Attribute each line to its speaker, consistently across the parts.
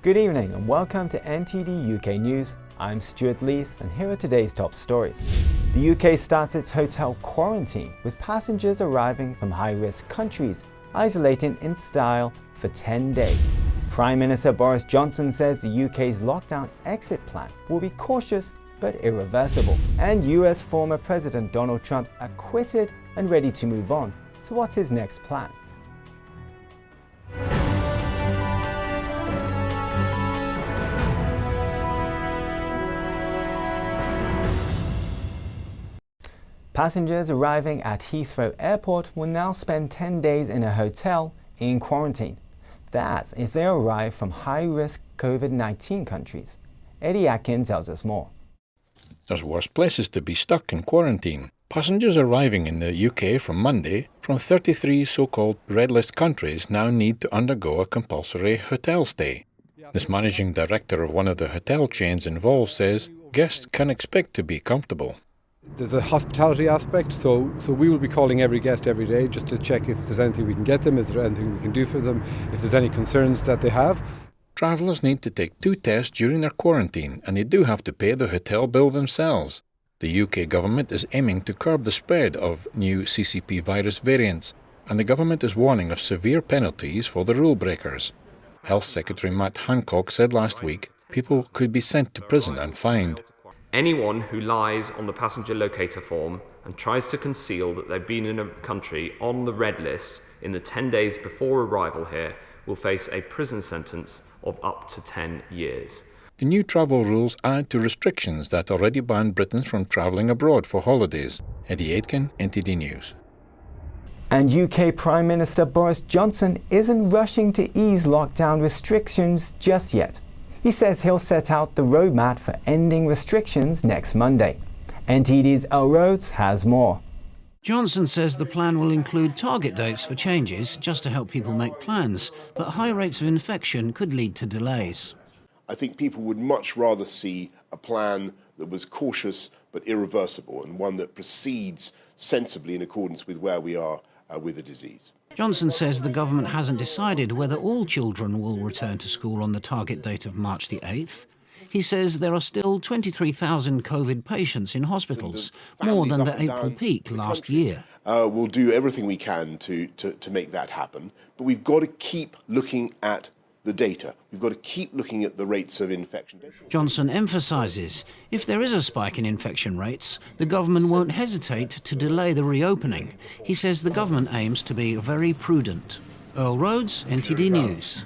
Speaker 1: Good evening and welcome to NTD UK News. I'm Stuart Lees and here are today's top stories. The UK starts its hotel quarantine with passengers arriving from high-risk countries, isolating in style for 10 days. Prime Minister Boris Johnson says the UK's lockdown exit plan will be cautious but irreversible. And US former President Donald Trump's acquitted and ready to move on. So what's his next plan? Passengers arriving at Heathrow Airport will now spend 10 days in a hotel in quarantine. That's if they arrive from high-risk COVID-19 countries. Eddie Atkin tells us more.
Speaker 2: There's worse places to be stuck in quarantine. Passengers arriving in the UK from Monday from 33 so-called red list countries now need to undergo a compulsory hotel stay. This managing director of one of the hotel chains involved says guests can expect to be comfortable.
Speaker 3: There's a hospitality aspect, so we will be calling every guest every day just to check if there's anything we can get them, is there anything we can do for them, if there's any concerns that they have.
Speaker 2: Travellers need to take 2 tests during their quarantine and they do have to pay the hotel bill themselves. The UK government is aiming to curb the spread of new CCP virus variants and the government is warning of severe penalties for the rule breakers. Health Secretary Matt Hancock said last week people could be sent to prison and fined.
Speaker 4: Anyone who lies on the passenger locator form and tries to conceal that they've been in a country on the red list in the 10 days before arrival here will face a prison sentence of up to 10 years.
Speaker 2: The new travel rules add to restrictions that already ban Britons from travelling abroad for holidays. Eddie Aitken, NTD News.
Speaker 1: And UK Prime Minister Boris Johnson isn't rushing to ease lockdown restrictions just yet. He says he'll set out the roadmap for ending restrictions next Monday. NTD's El Rhodes has more.
Speaker 5: Johnson says the plan will include target dates for changes just to help people make plans, but high rates of infection could lead to delays.
Speaker 6: I think people would much rather see a plan that was cautious but irreversible and one that proceeds sensibly in accordance with where we are with the disease.
Speaker 5: Johnson says the government hasn't decided whether all children will return to school on the target date of March the 8th. He says there are still 23,000 COVID patients in hospitals, more than the April peak last year.
Speaker 6: We'll do everything we can to make that happen, but we've got to keep looking at the data. We've got to keep looking at the rates of infection.
Speaker 5: Johnson emphasises if there is a spike in infection rates, the government won't hesitate to delay the reopening. He says the government aims to be very prudent. Earl Rhodes, NTD News.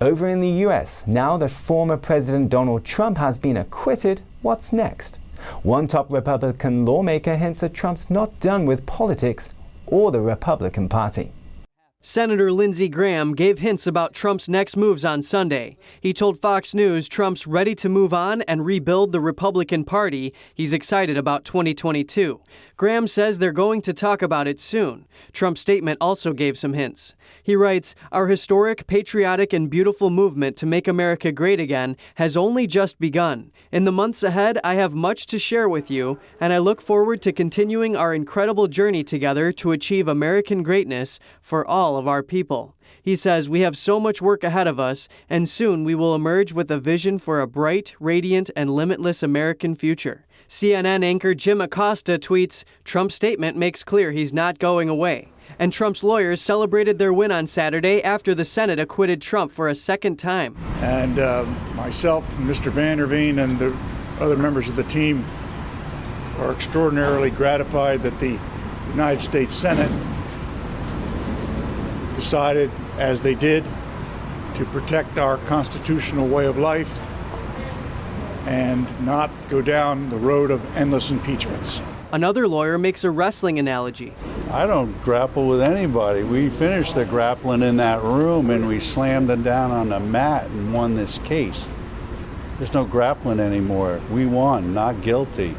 Speaker 1: Over in the US, now that former President Donald Trump has been acquitted, what's next? One top Republican lawmaker hints that Trump's not done with politics or the Republican Party.
Speaker 7: Senator Lindsey Graham gave hints about Trump's next moves on Sunday. He told Fox News Trump's ready to move on and rebuild the Republican Party. He's excited about 2022. Graham says they're going to talk about it soon. Trump's statement also gave some hints. He writes, "Our historic, patriotic, and beautiful movement to make America great again has only just begun. In the months ahead, I have much to share with you, and I look forward to continuing our incredible journey together to achieve American greatness for all of our people." He says we have so much work ahead of us, and soon we will emerge with a vision for a bright, radiant, and limitless American future. CNN anchor Jim Acosta tweets, "Trump's statement makes clear he's not going away." And Trump's lawyers celebrated their win on Saturday after the Senate acquitted Trump for a second time.
Speaker 8: And myself, Mr. Van der Veen, and the other members of the team are extraordinarily gratified that the United States Senate decided, as they did, to protect our constitutional way of life and not go down the road of endless impeachments.
Speaker 7: Another lawyer makes a wrestling analogy.
Speaker 9: I don't grapple with anybody. We finished the grappling in that room and we slammed them down on the mat and won this case. There's no grappling anymore. We won, not guilty.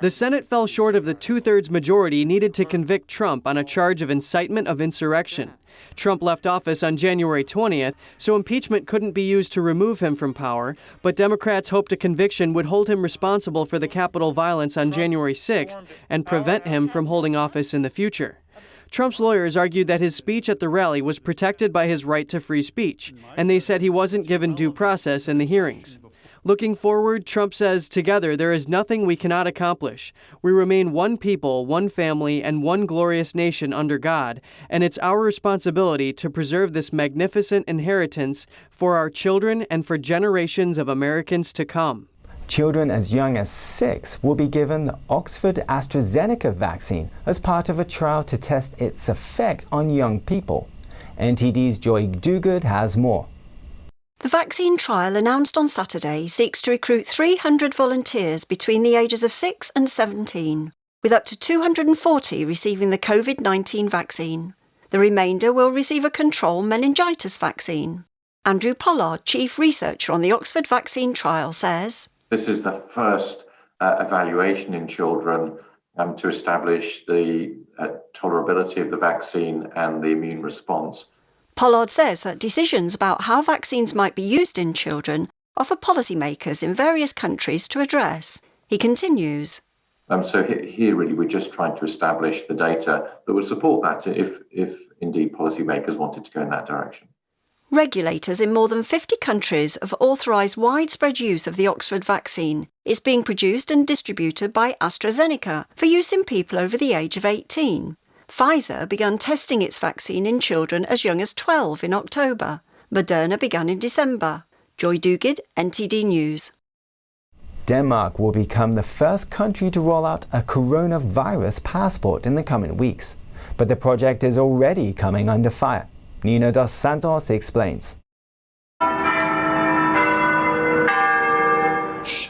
Speaker 7: The Senate fell short of the 2/3 majority needed to convict Trump on a charge of incitement of insurrection. Trump left office on January 20th, so impeachment couldn't be used to remove him from power, but Democrats hoped a conviction would hold him responsible for the Capitol violence on January 6th and prevent him from holding office in the future. Trump's lawyers argued that his speech at the rally was protected by his right to free speech, and they said he wasn't given due process in the hearings. Looking forward, Trump says, "Together there is nothing we cannot accomplish. We remain one people, one family, and one glorious nation under God, and it's our responsibility to preserve this magnificent inheritance for our children and for generations of Americans to come."
Speaker 1: Children as young as 6 will be given the Oxford AstraZeneca vaccine as part of a trial to test its effect on young people. NTD's Joy Dogood has more.
Speaker 10: The vaccine trial announced on Saturday seeks to recruit 300 volunteers between the ages of 6 and 17, with up to 240 receiving the COVID-19 vaccine. The remainder will receive a control meningitis vaccine. Andrew Pollard, chief researcher on the Oxford vaccine trial, says,
Speaker 11: "This is the first evaluation in children to establish the tolerability of the vaccine and the immune response."
Speaker 10: Pollard says that decisions about how vaccines might be used in children are for policymakers in various countries to address. He continues.
Speaker 11: So here really we're just trying to establish the data that would support that if indeed policymakers wanted to go in that direction.
Speaker 10: Regulators in more than 50 countries have authorised widespread use of the Oxford vaccine. It's being produced and distributed by AstraZeneca for use in people over the age of 18. Pfizer began testing its vaccine in children as young as 12 in October. Moderna began in December. Joy Dogood, NTD News.
Speaker 1: Denmark will become the first country to roll out a coronavirus passport in the coming weeks. But the project is already coming under fire. Nina dos Santos explains.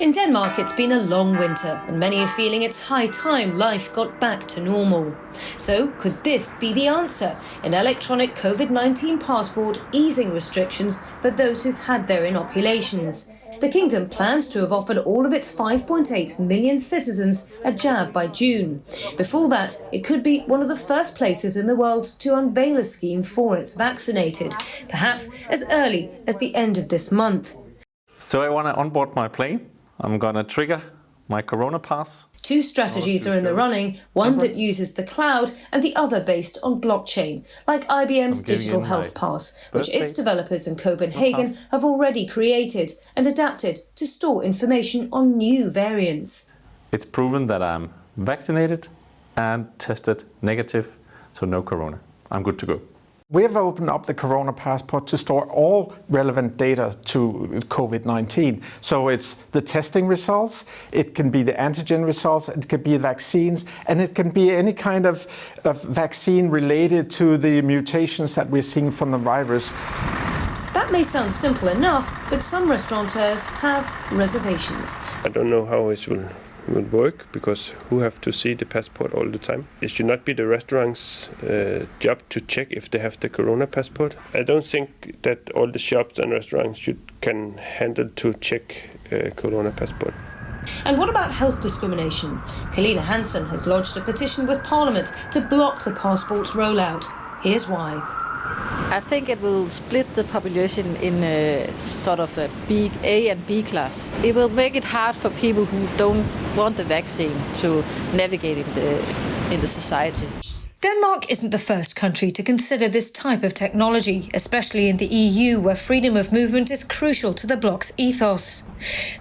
Speaker 12: In Denmark, it's been a long winter, and many are feeling it's high time life got back to normal. So, could this be the answer? An electronic COVID-19 passport easing restrictions for those who've had their inoculations. The kingdom plans to have offered all of its 5.8 million citizens a jab by June. Before that, it could be one of the first places in the world to unveil a scheme for its vaccinated, perhaps as early as the end of this month.
Speaker 13: So I want to onboard my plane. I'm going to trigger my Corona pass.
Speaker 12: Two strategies are in the running, one that uses the cloud and the other based on blockchain, like IBM's Digital Health Pass, which its developers in Copenhagen have already created and adapted to store information on new variants.
Speaker 13: It's proven that I'm vaccinated and tested negative, so no Corona. I'm good to go.
Speaker 14: We have opened up the Corona Passport to store all relevant data to COVID-19. So it's the testing results, it can be the antigen results, it could be vaccines, and it can be any kind of vaccine related to the mutations that we're seeing from the virus.
Speaker 12: That may sound simple enough, but some restaurateurs have reservations.
Speaker 15: I don't know how it will work, because who have to see the passport all the time? It should not be the restaurant's job to check if they have the Corona passport. I don't think that all the shops and restaurants can handle to check Corona passport.
Speaker 12: And what about health discrimination? Kalina Hansen has lodged a petition with Parliament to block the passport's rollout. Here's why.
Speaker 16: I think it will split the population in a sort of a A and B class. It will make it hard for people who don't want the vaccine to navigate in the society.
Speaker 12: Denmark isn't the first country to consider this type of technology, especially in the EU, where freedom of movement is crucial to the bloc's ethos.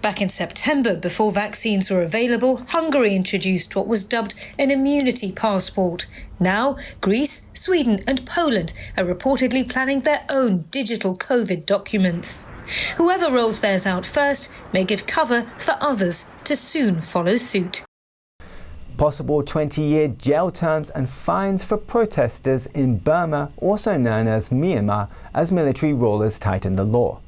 Speaker 12: Back in September, before vaccines were available, Hungary introduced what was dubbed an immunity passport. Now, Greece, Sweden and Poland are reportedly planning their own digital COVID documents. Whoever rolls theirs out first may give cover for others to soon follow suit.
Speaker 1: Possible 20-year jail terms and fines for protesters in Burma, also known as Myanmar, as military rulers tighten the law.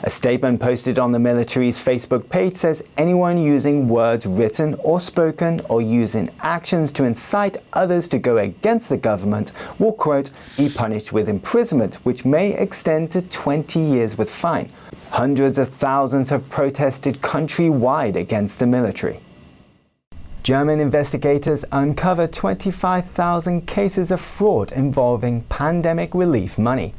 Speaker 1: A statement posted on the military's Facebook page says anyone using words written or spoken or using actions to incite others to go against the government will, quote, be punished with imprisonment, which may extend to 20 years with fine. Hundreds of thousands have protested countrywide against the military. German investigators uncovered 25,000 cases of fraud involving pandemic relief money.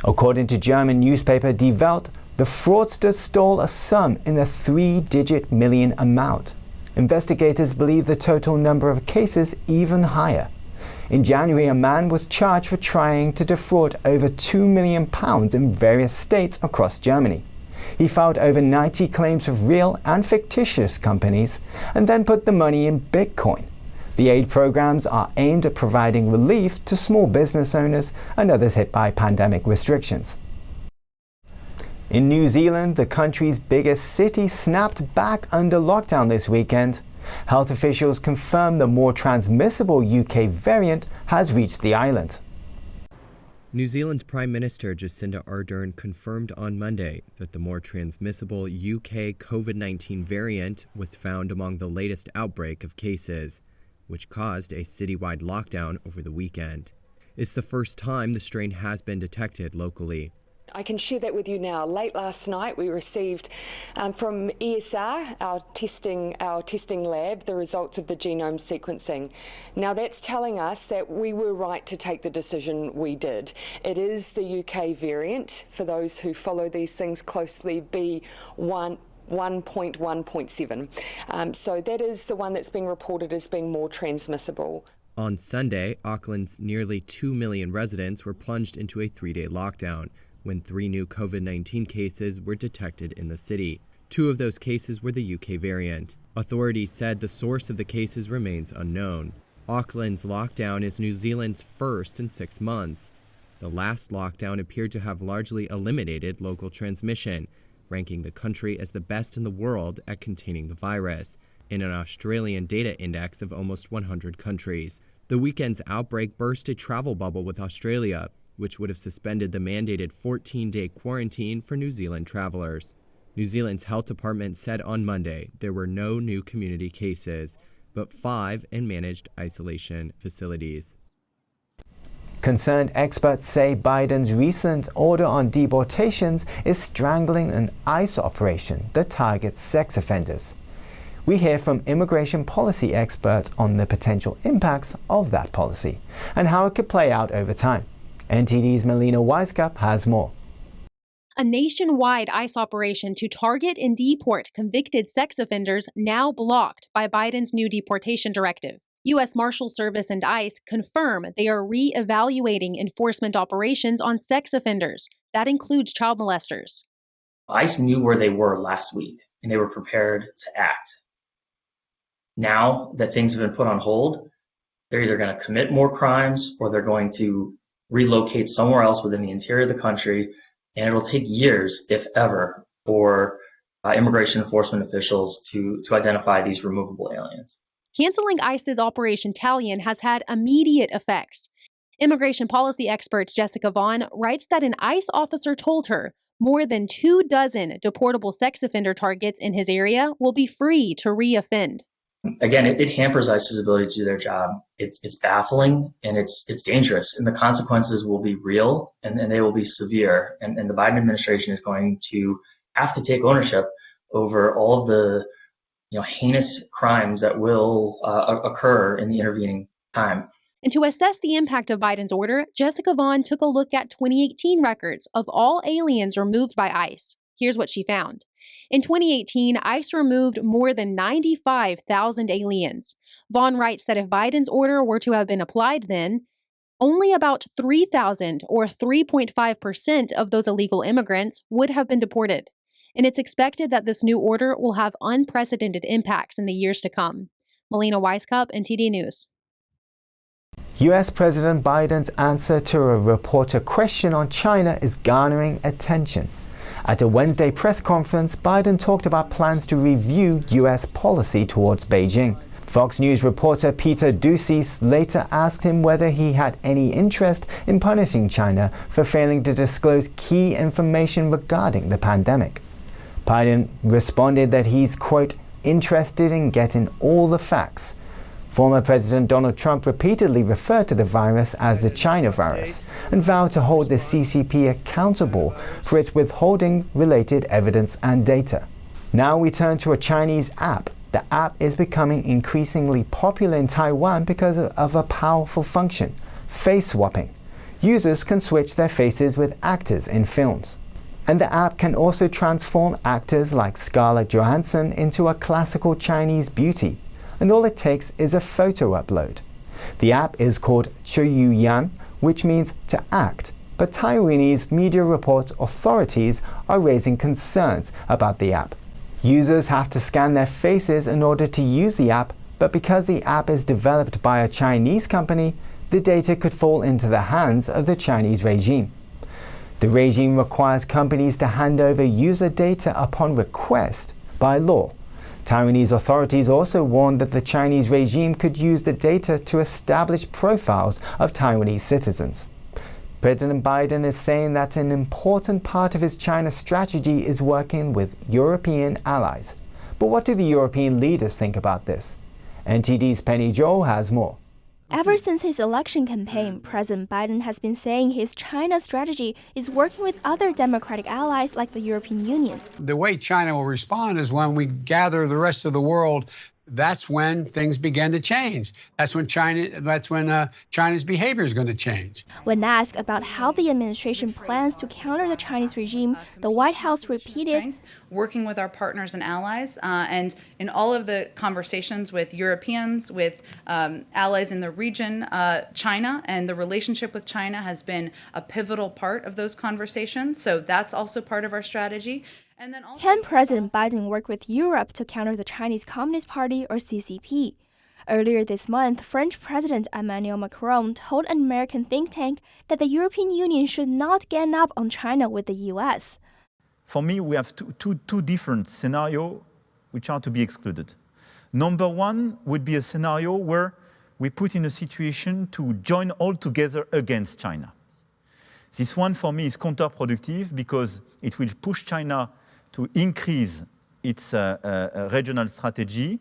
Speaker 1: According to German newspaper Die Welt, the fraudsters stole a sum in the 3-digit million amount. Investigators believe the total number of cases even higher. In January, a man was charged for trying to defraud over £2 million in various states across Germany. He filed over 90 claims of real and fictitious companies and then put the money in Bitcoin. The aid programs are aimed at providing relief to small business owners and others hit by pandemic restrictions. In New Zealand, the country's biggest city snapped back under lockdown this weekend. Health officials confirmed the more transmissible UK variant has reached the island.
Speaker 17: New Zealand's Prime Minister Jacinda Ardern confirmed on Monday that the more transmissible UK COVID-19 variant was found among the latest outbreak of cases, which caused a citywide lockdown over the weekend. It's the first time the strain has been detected locally.
Speaker 18: I can share that with you now. Late last night, we received from ESR, our testing lab, the results of the genome sequencing. Now, that's telling us that we were right to take the decision we did. It is the UK variant, for those who follow these things closely, B1.1.7. So that is the one that's being reported as being more transmissible.
Speaker 17: On Sunday, Auckland's nearly 2 million residents were plunged into a 3-day lockdown when 3 new COVID-19 cases were detected in the city. 2 of those cases were the UK variant. Authorities said the source of the cases remains unknown. Auckland's lockdown is New Zealand's first in 6 months. The last lockdown appeared to have largely eliminated local transmission, ranking the country as the best in the world at containing the virus, in an Australian data index of almost 100 countries. The weekend's outbreak burst a travel bubble with Australia, which would have suspended the mandated 14-day quarantine for New Zealand travelers. New Zealand's health department said on Monday there were no new community cases, but 5 in managed isolation facilities.
Speaker 1: Concerned experts say Biden's recent order on deportations is strangling an ICE operation that targets sex offenders. We hear from immigration policy experts on the potential impacts of that policy and how it could play out over time. NTD's Melina Weisskopf has more.
Speaker 19: A nationwide ICE operation to target and deport convicted sex offenders now blocked by Biden's new deportation directive. U.S. Marshal Service and ICE confirm they are re-evaluating enforcement operations on sex offenders. That includes child molesters.
Speaker 20: ICE knew where they were last week, and they were prepared to act. Now that things have been put on hold, they're either going to commit more crimes or they're going to relocate somewhere else within the interior of the country, and it'll take years, if ever, for immigration enforcement officials to identify these removable aliens.
Speaker 19: Canceling ICE's Operation Talion has had immediate effects. Immigration policy expert Jessica Vaughn writes that an ICE officer told her more than 24 deportable sex offender targets in his area will be free to re-offend.
Speaker 20: Again, it hampers ICE's ability to do their job. It's baffling and it's dangerous, and the consequences will be real and they will be severe. And the Biden administration is going to have to take ownership over all of the heinous crimes that will occur in the intervening time.
Speaker 19: And to assess the impact of Biden's order, Jessica Vaughn took a look at 2018 records of all aliens removed by ICE. Here's what she found. In 2018, ICE removed more than 95,000 aliens. Vaughn writes that if Biden's order were to have been applied then, only about 3,000 or 3.5% of those illegal immigrants would have been deported. And it's expected that this new order will have unprecedented impacts in the years to come. Melina Weisskopf, NTD News.
Speaker 1: U.S. President Biden's answer to a reporter question on China is garnering attention. At a Wednesday press conference, Biden talked about plans to review U.S. policy towards Beijing. Fox News reporter Peter Doocy later asked him whether he had any interest in punishing China for failing to disclose key information regarding the pandemic. Biden responded that he's, quote, interested in getting all the facts. Former President Donald Trump repeatedly referred to the virus as the China virus and vowed to hold the CCP accountable for its withholding related evidence and data. Now we turn to a Chinese app. The app is becoming increasingly popular in Taiwan because of a powerful function, face swapping. Users can switch their faces with actors in films. And the app can also transform actors like Scarlett Johansson into a classical Chinese beauty. And all it takes is a photo upload. The app is called Chuyuyan, which means to act. But Taiwanese media reports authorities are raising concerns about the app. Users have to scan their faces in order to use the app, but because the app is developed by a Chinese company, the data could fall into the hands of the Chinese regime. The regime requires companies to hand over user data upon request by law. Taiwanese authorities also warned that the Chinese regime could use the data to establish profiles of Taiwanese citizens. President Biden is saying that an important part of his China strategy is working with European allies. But what do the European leaders think about this? NTD's Penny Zhou has more.
Speaker 21: Ever since his election campaign, President Biden has been saying his China strategy is working with other democratic allies like the European Union.
Speaker 22: The way China will respond is when we gather the rest of the world. That's when things begin to change. That's when China's behavior is going to change.
Speaker 21: When asked about how the administration plans to counter the Chinese regime, the White House repeated,
Speaker 23: working with our partners and allies, and in all of the conversations with Europeans, with allies in the region, China and the relationship with China has been a pivotal part of those conversations. So that's also part of our strategy.
Speaker 21: Can President Biden work with Europe to counter the Chinese Communist Party, or CCP? Earlier this month, French President Emmanuel Macron told an American think tank that the European Union should not gang up on China with the U.S.
Speaker 24: For me, we have two different scenarios which are to be excluded. Number one would be a scenario where we put in a situation to join all together against China. This one for me is counterproductive because it will push China to increase its regional strategy.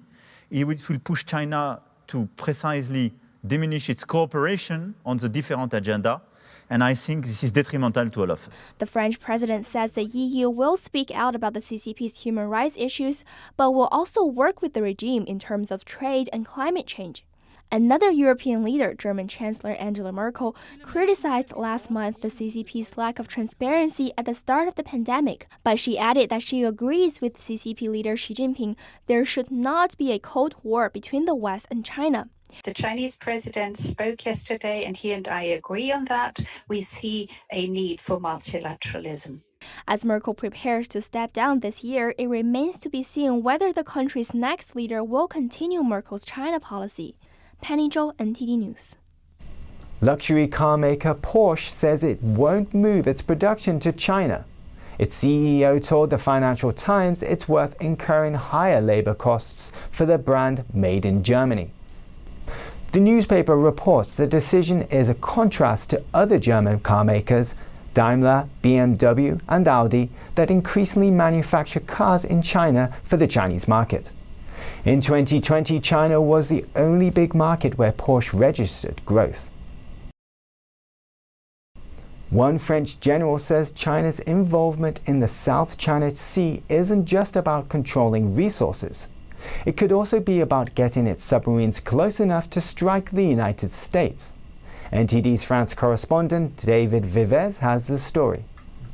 Speaker 24: It will push China to precisely diminish its cooperation on the different agenda. And I think this is detrimental to all of us.
Speaker 21: The French president says the EU will speak out about the CCP's human rights issues, but will also work with the regime in terms of trade and climate change. Another European leader, German Chancellor Angela Merkel, criticized last month the CCP's lack of transparency at the start of the pandemic, but she added that she agrees with CCP leader Xi Jinping there should not be a Cold War between the West and China.
Speaker 25: The Chinese president spoke yesterday, and he and I agree on that. We see a need for multilateralism.
Speaker 21: As Merkel prepares to step down this year, it remains to be seen whether the country's next leader will continue Merkel's China policy. Penny Zhou, NTD News.
Speaker 1: Luxury car maker Porsche says it won't move its production to China. Its CEO told the Financial Times it's worth incurring higher labor costs for the brand made in Germany. The newspaper reports the decision is a contrast to other German car makers, Daimler, BMW, and Audi, that increasingly manufacture cars in China for the Chinese market. In 2020, China was the only big market where Porsche registered growth. One French general says China's involvement in the South China Sea isn't just about controlling resources. It could also be about getting its submarines close enough to strike the United States. NTD's France correspondent David Vivez has the story.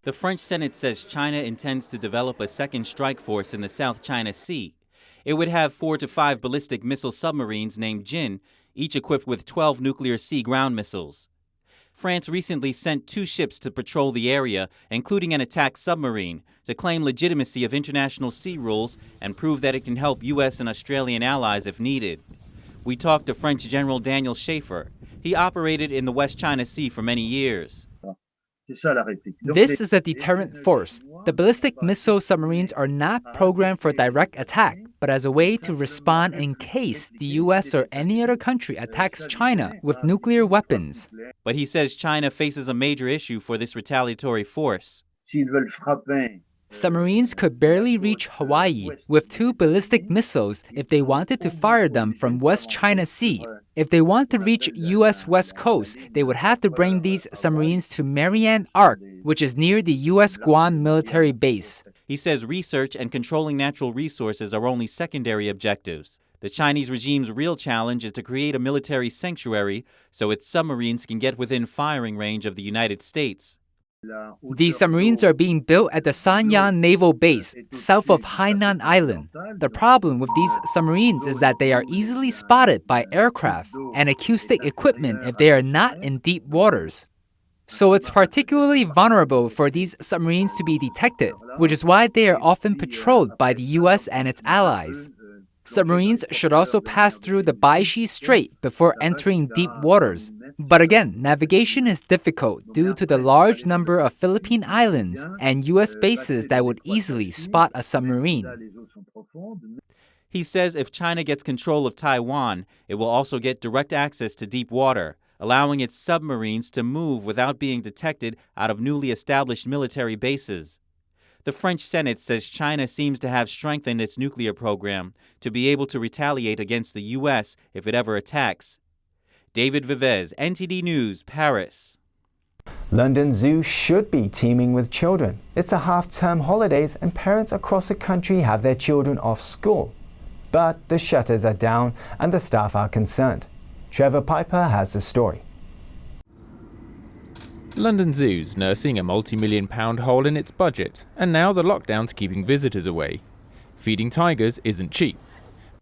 Speaker 26: The French Senate says China intends to develop a second strike force in the South China Sea. It would have 4 to 5 ballistic missile submarines named Jin, each equipped with 12 nuclear sea-ground missiles. France recently sent 2 ships to patrol the area, including an attack submarine, to claim legitimacy of international sea rules and prove that it can help U.S. and Australian allies if needed. We talked to French General Daniel Schaeffer. He operated in the West China Sea for many years.
Speaker 27: This is a deterrent force. The ballistic missile submarines are not programmed for direct attack, but as a way to respond in case the U.S. or any other country attacks China with nuclear weapons.
Speaker 26: But he says China faces a major issue for this retaliatory force.
Speaker 27: Submarines could barely reach Hawaii with 2 ballistic missiles if they wanted to fire them from West China Sea. If they want to reach U.S. West Coast, they would have to bring these submarines to Mariana Arc, which is near the U.S. Guam military base.
Speaker 26: He says research and controlling natural resources are only secondary objectives. The Chinese regime's real challenge is to create a military sanctuary so its submarines can get within firing range of the United States.
Speaker 27: These submarines are being built at the Sanyang Naval Base, south of Hainan Island. The problem with these submarines is that they are easily spotted by aircraft and acoustic equipment if they are not in deep waters. So it's particularly vulnerable for these submarines to be detected, which is why they are often patrolled by the US and its allies. Submarines should also pass through the Baishi Strait before entering deep waters. But again, navigation is difficult due to the large number of Philippine islands and US bases that would easily spot a submarine.
Speaker 26: He says if China gets control of Taiwan, it will also get direct access to deep water, allowing its submarines to move without being detected out of newly established military bases. The French Senate says China seems to have strengthened its nuclear program to be able to retaliate against the U.S. if it ever attacks. David Vivez, NTD News, Paris.
Speaker 1: London Zoo should be teeming with children. It's a half-term holidays and parents across the country have their children off school. But the shutters are down and the staff are concerned. Trevor Piper has the story.
Speaker 2: London Zoo's nursing a multi-million-pound hole in its budget, and now the lockdown's keeping visitors away. Feeding tigers isn't cheap.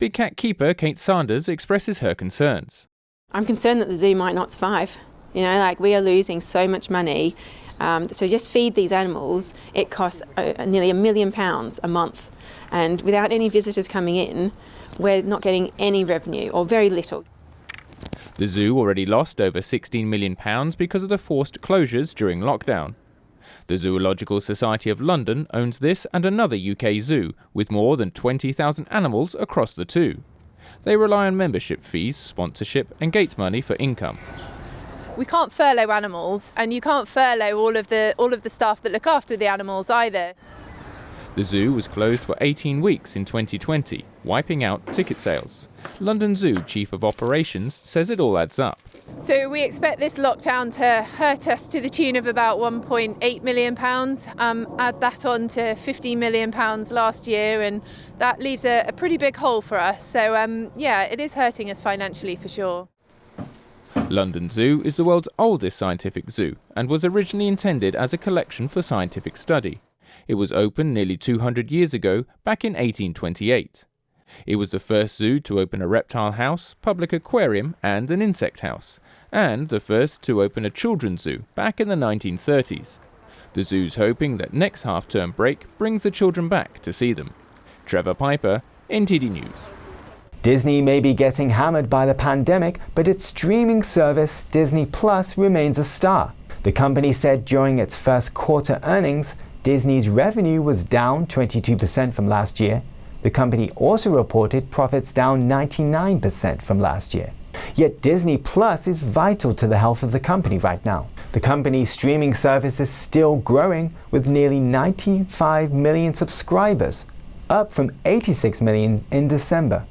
Speaker 2: Big cat keeper Kate Sanders expresses her concerns.
Speaker 3: I'm concerned that the zoo might not survive. You know, like we are losing so much money. So just feed these animals, it costs nearly £1 million a month. And without any visitors coming in, we're not getting any revenue or very little.
Speaker 2: The zoo already lost over £16 million because of the forced closures during lockdown. The Zoological Society of London owns this and another UK zoo with more than 20,000 animals across the two. They rely on membership fees, sponsorship and gate money for income.
Speaker 4: We can't furlough animals, and you can't furlough all of the staff that look after the animals either.
Speaker 2: The zoo was closed for 18 weeks in 2020, wiping out ticket sales. London Zoo Chief of Operations says it all adds up.
Speaker 4: So we expect this lockdown to hurt us to the tune of about £1.8 million. Add that on to £15 million last year, and that leaves a pretty big hole for us. So yeah, it is hurting us financially for sure.
Speaker 2: London Zoo is the world's oldest scientific zoo and was originally intended as a collection for scientific study. It was opened nearly 200 years ago, back in 1828. It was the first zoo to open a reptile house, public aquarium and an insect house, and the first to open a children's zoo back in the 1930s. The zoo's hoping that next half-term break brings the children back to see them. Trevor Piper, NTD News.
Speaker 1: Disney may be getting hammered by the pandemic, but its streaming service, Disney Plus, remains a star. The company said during its first quarter earnings, Disney's revenue was down 22% from last year. The company also reported profits down 99% from last year. Yet Disney Plus is vital to the health of the company right now. The company's streaming service is still growing with nearly 95 million subscribers, up from 86 million in December.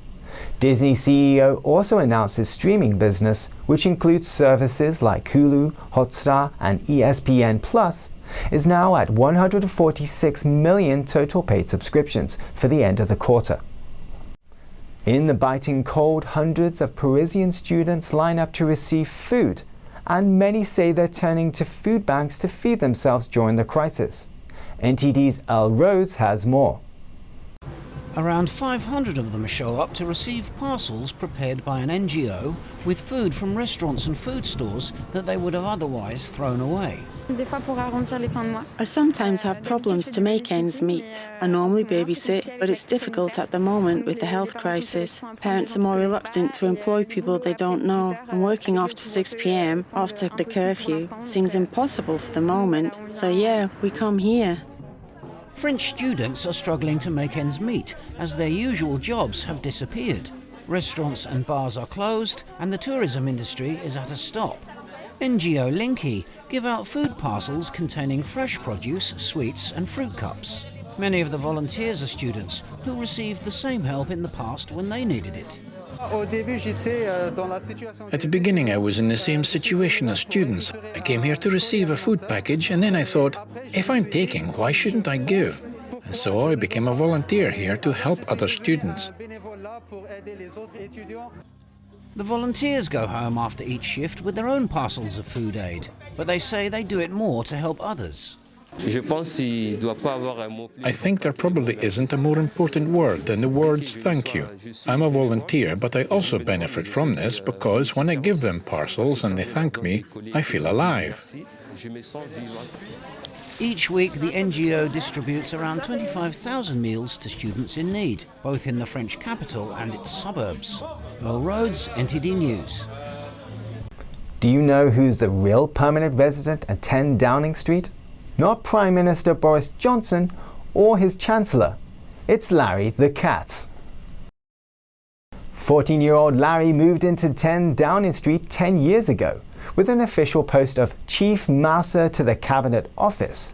Speaker 1: Disney CEO also announced its streaming business, which includes services like Hulu, Hotstar, and ESPN Plus, is now at 146 million total paid subscriptions for the end of the quarter. In the biting cold, hundreds of Parisian students line up to receive food, and many say they're turning to food banks to feed themselves during the crisis. NTD's Elle Rhodes has more.
Speaker 5: Around 500 of them show up to receive parcels prepared by an NGO with food from restaurants and food stores that they would have otherwise thrown away.
Speaker 6: I sometimes have problems to make ends meet. I normally babysit, but it's difficult at the moment with the health crisis. Parents are more reluctant to employ people they don't know, and working after 6 p.m, after the curfew, seems impossible for the moment. So yeah, we come here.
Speaker 5: French students are struggling to make ends meet as their usual jobs have disappeared. Restaurants and bars are closed and the tourism industry is at a stop. NGO Linky give out food parcels containing fresh produce, sweets and fruit cups. Many of the volunteers are students who received the same help in the past when they needed it.
Speaker 8: At the beginning, I was in the same situation as students. I came here to receive a food package, and then I thought, if I'm taking, why shouldn't I give? And so I became a volunteer here to help other students.
Speaker 5: The volunteers go home after each shift with their own parcels of food aid. but they say they do it more to help others.
Speaker 8: I think there probably isn't a more important word than the words thank you. I'm a volunteer, but I also benefit from this because when I give them parcels and they thank me, I feel alive.
Speaker 5: Each week, the NGO distributes around 25,000 meals to students in need, both in the French capital and its suburbs. Earl Rhodes, NTD News.
Speaker 1: Do you know who's the real permanent resident at 10 Downing Street? Not Prime Minister Boris Johnson or his Chancellor. It's Larry the cat. 14-year-old Larry moved into 10 Downing Street 10 years ago with an official post of Chief Mouser to the Cabinet Office.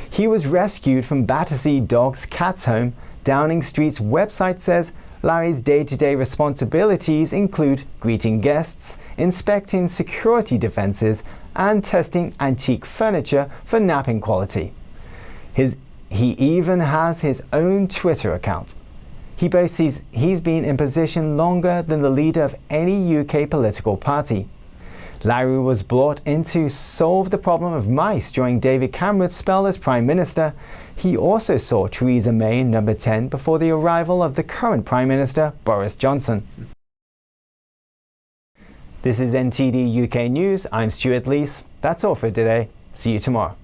Speaker 1: He was rescued from Battersea Dogs Cats Home. Downing Street's website says Larry's day-to-day responsibilities include greeting guests, inspecting security defences, and testing antique furniture for napping quality. He even has his own Twitter account. He boasts he's been in position longer than the leader of any UK political party. Larry was brought in to solve the problem of mice during David Cameron's spell as Prime Minister. He also saw Theresa May in number 10 before the arrival of the current Prime Minister, Boris Johnson. This is NTD UK News. I'm Stuart Lees. That's all for today. See you tomorrow.